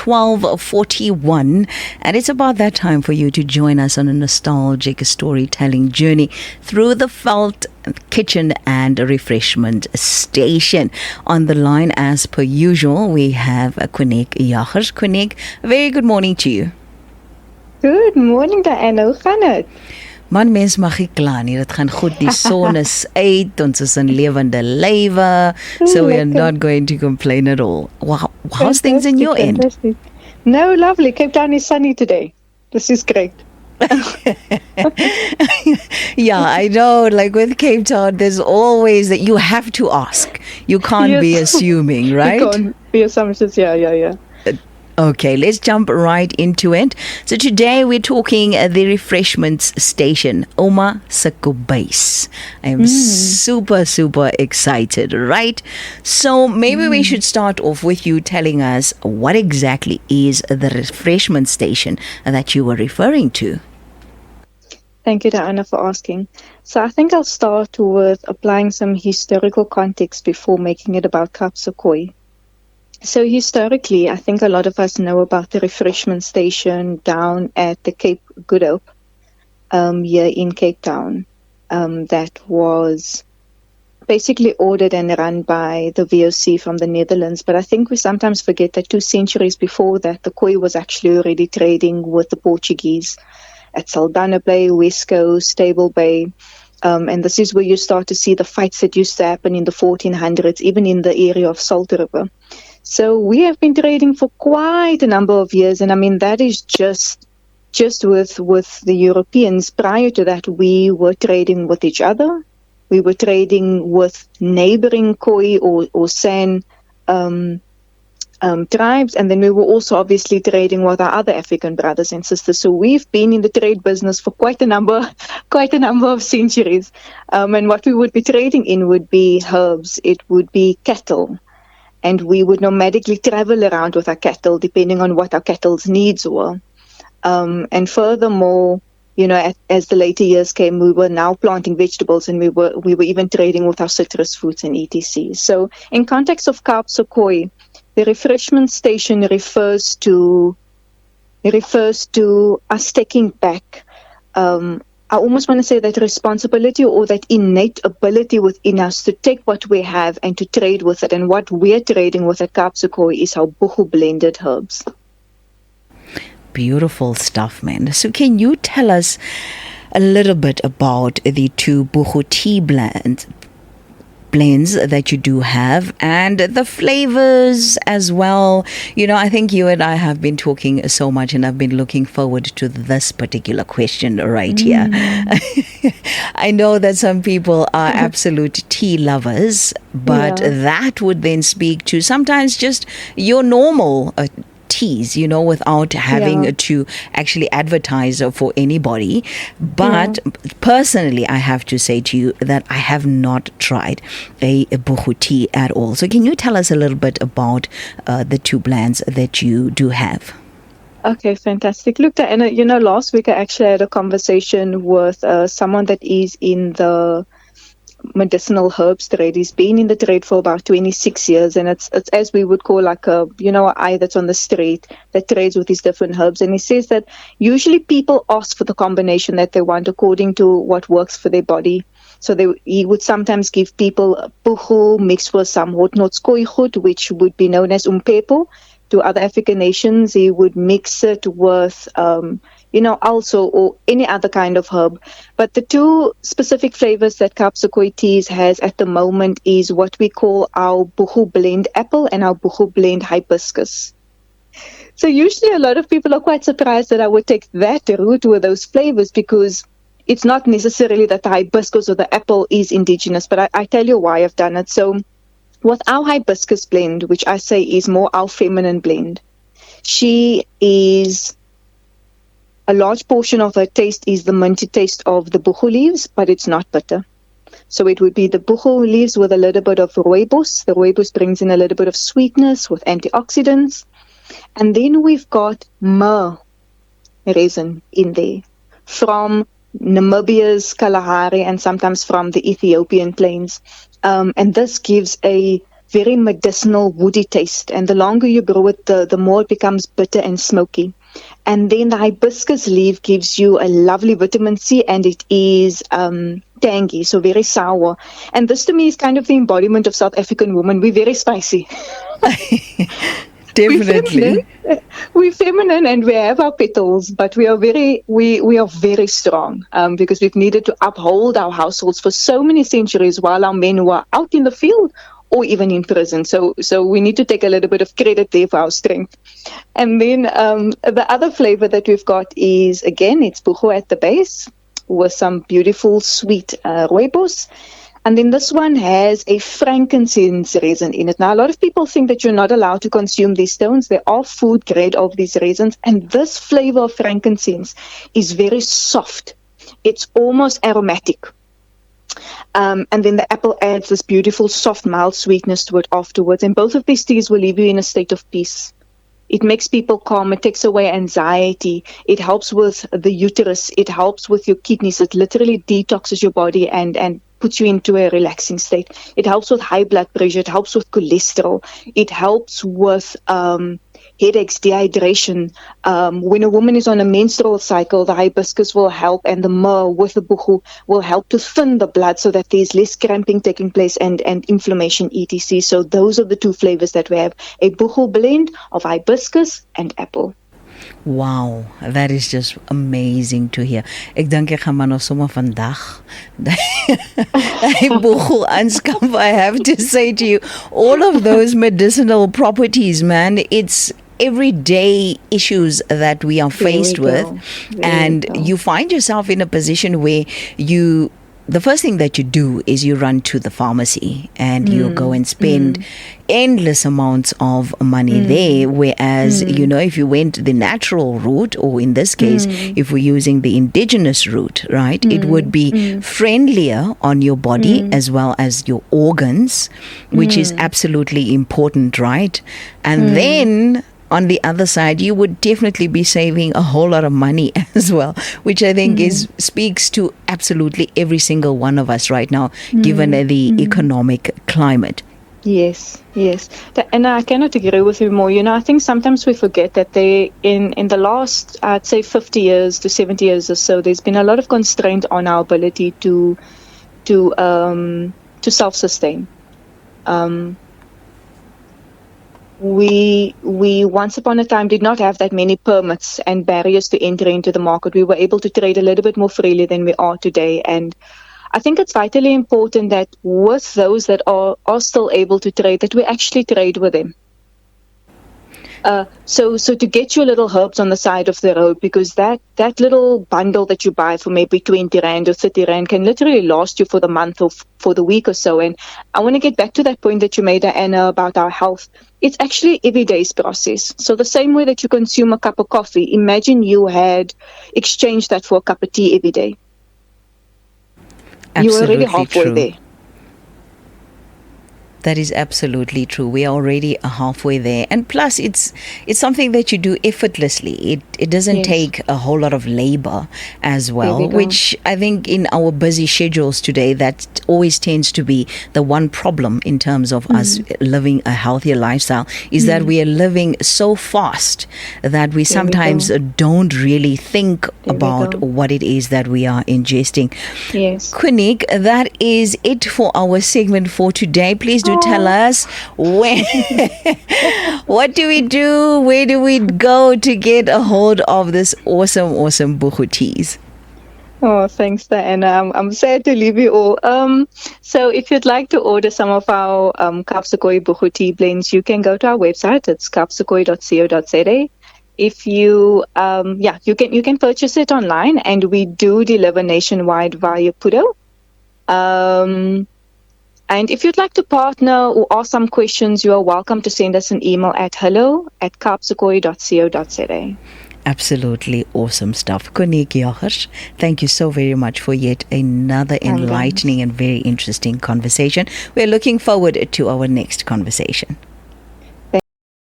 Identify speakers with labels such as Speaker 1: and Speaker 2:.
Speaker 1: 12:41, and it's about that time for you to join us on a nostalgic storytelling journey through the Veld Kitchen and Refreshment Station. On the line, as per usual, we have Quinique Jagers. Quinique, very good morning to you.
Speaker 2: Good morning, Diana. Hoe gaan het?
Speaker 1: Man, mens mag nie kla nie. Dit gaan goed. Die son is uit. Ons is in lewende lywe. So we are not going to complain at all. Wow. How's things in your end?
Speaker 2: Fantastic. No, lovely. Cape Town is sunny today. This is great.
Speaker 1: Yeah, I know. Like with Cape Town, there's always that you have to ask. You can't be assuming, right?
Speaker 2: You can't be assumptions. Yeah.
Speaker 1: Okay, let's jump right into it. So today we're talking the Refreshment Station, Oma se kombuis. I am super excited, right? So maybe we should start off with you telling us what exactly is the Refreshment Station that you were referring to.
Speaker 2: Thank you, Diana, for asking. So I think I'll start with applying some historical context before making it about khoe. So historically, I think a lot of us know about the refreshment station down at the Cape Good Hope here in Cape Town. That was basically ordered and run by the VOC from the Netherlands. But I think we sometimes forget that 2 centuries before that, the khoe was actually already trading with the Portuguese at Saldanha Bay, West Coast, Stable Bay. And this is where you start to see the fights that used to happen in the 1400s, even in the area of Salt River. So we have been trading for quite a number of years, and I mean that is just with the Europeans. Prior to that, we were trading with each other. We were trading with neighboring khoe or San tribes, and then we were also obviously trading with our other African brothers and sisters. So we've been in the trade business for quite a number of centuries. And what we would be trading in would be herbs. It would be cattle. And we would nomadically travel around with our cattle, depending on what our cattle's needs were. And furthermore, you know, as the later years came, we were now planting vegetables, and we were even trading with our citrus fruits and etc. So, in context of khoe, the refreshment station refers to us taking back. I almost want to say that responsibility or that innate ability within us to take what we have and to trade with it. And what we're trading with at khoe is our buchu blended herbs.
Speaker 1: Beautiful stuff, man. So can you tell us a little bit about the 2 buchu tea blends that you do have and the flavors as well? You know, I think you and I have been talking so much, and I've been looking forward to this particular question right here. I know that some people are absolute tea lovers, but that would then speak to sometimes just your normal teas, you know, without having to actually advertise for anybody. But personally, I have to say to you that I have not tried a buchu tea at all. So can you tell us a little bit about the 2 blends that you do have?
Speaker 2: Okay, fantastic. Look, Diana, you know, last week I actually had a conversation with someone that is in the medicinal herbs trade. He's been in the trade for about 26 years, and it's as we would call like a, you know, an eye that's on the street that trades with these different herbs. And he says that usually people ask for the combination that they want according to what works for their body. So he would sometimes give people buchu mixed with some hot notes khoe, which would be known as umpepo. To other African nations, he would mix it with you know, also, or any other kind of herb. But the 2 specific flavors that khoe teas has at the moment is what we call our buchu blend apple and our buchu blend hibiscus. So usually a lot of people are quite surprised that I would take that route with those flavors, because it's not necessarily that the hibiscus or the apple is indigenous, but I tell you why I've done it. So with our hibiscus blend, which I say is more our feminine blend, she is... a large portion of her taste is the minty taste of the buchu leaves, but it's not bitter. So it would be the buchu leaves with a little bit of rooibos. The rooibos brings in a little bit of sweetness with antioxidants. And then we've got myrrh resin in there from Namibia's Kalahari and sometimes from the Ethiopian plains. And this gives a very medicinal, woody taste. And the longer you brew it, the more it becomes bitter and smoky. And then the hibiscus leaf gives you a lovely vitamin C, and it is tangy, so very sour. And this to me is kind of the embodiment of South African woman. We're very spicy.
Speaker 1: Definitely.
Speaker 2: We're feminine and we have our petals, but we are very strong because we've needed to uphold our households for so many centuries while our men were out in the field or even in prison. So we need to take a little bit of credit there for our strength. And then the other flavor that we've got is, again, it's buchu at the base with some beautiful sweet rooibos. And then this one has a frankincense resin in it. Now, a lot of people think that you're not allowed to consume these stones. They are food grade of these resins. And this flavor of frankincense is very soft. It's almost aromatic. And then the apple adds this beautiful, soft, mild sweetness to it afterwards. And both of these teas will leave you in a state of peace. It makes people calm. It takes away anxiety. It helps with the uterus. It helps with your kidneys. It literally detoxes your body and puts you into a relaxing state. It helps with high blood pressure. It helps with cholesterol. It helps with headaches, dehydration. When a woman is on a menstrual cycle, the hibiscus will help, and the myrrh with the buchu will help to thin the blood so that there's less cramping taking place and inflammation, etc. So those are the two flavors that we have. A buchu blend of hibiscus and apple.
Speaker 1: Wow, that is just amazing to hear. Ek dink ek gaan maar nog sommer vandag die buchu aanskaf. I have to say to you, all of those medicinal properties, man, it's everyday issues that we are faced with, and you find yourself in a position where the first thing that you do is you run to the pharmacy and you go and spend endless amounts of money there. Whereas, if you went the natural route, or in this case, if we're using the indigenous route, right, it would be friendlier on your body as well as your organs, which is absolutely important, right? And then on the other side, you would definitely be saving a whole lot of money as well, which I think speaks to absolutely every single one of us right now, given the economic climate.
Speaker 2: Yes. And I cannot agree with you more. I think sometimes we forget that in the last, I'd say 50 years to 70 years or so, there's been a lot of constraint on our ability to self-sustain. We once upon a time did not have that many permits and barriers to enter into the market. We were able to trade a little bit more freely than we are today. And I think it's vitally important that with those that are still able to trade, that we actually trade with them. So to get your little herbs on the side of the road, because that little bundle that you buy for maybe 20 Rand or 30 Rand can literally last you for the month or for the week or so. And I want to get back to that point that you made, Anna, about our health. It's actually every day's process. So the same way that you consume a cup of coffee, imagine you had exchanged that for a cup of tea every day. You're already halfway there.
Speaker 1: That is absolutely true. We are already halfway there. And plus, it's something that you do effortlessly. It doesn't take a whole lot of labor as well, which I think in our busy schedules today, that always tends to be the one problem in terms of us living a healthier lifestyle, is that we are living so fast that we sometimes don't really think about what it is that we are ingesting.
Speaker 2: Yes.
Speaker 1: Quinique, that is it for our segment for today. Please do tell us what do we do? Where do we go to get a hold of this awesome buchu teas?
Speaker 2: Oh, thanks, Diana. I'm sad to leave you all. So if you'd like to order some of our khoe buchu tea blends, you can go to our website. It's khoe.co.za. If you can purchase it online, and we do deliver nationwide via Pudo. And if you'd like to partner or ask some questions, you are welcome to send us an email at hello@khoe.co.za.
Speaker 1: Absolutely awesome stuff. Quinique Jagers, thank you so very much for yet another enlightening and very interesting conversation. We're looking forward to our next conversation.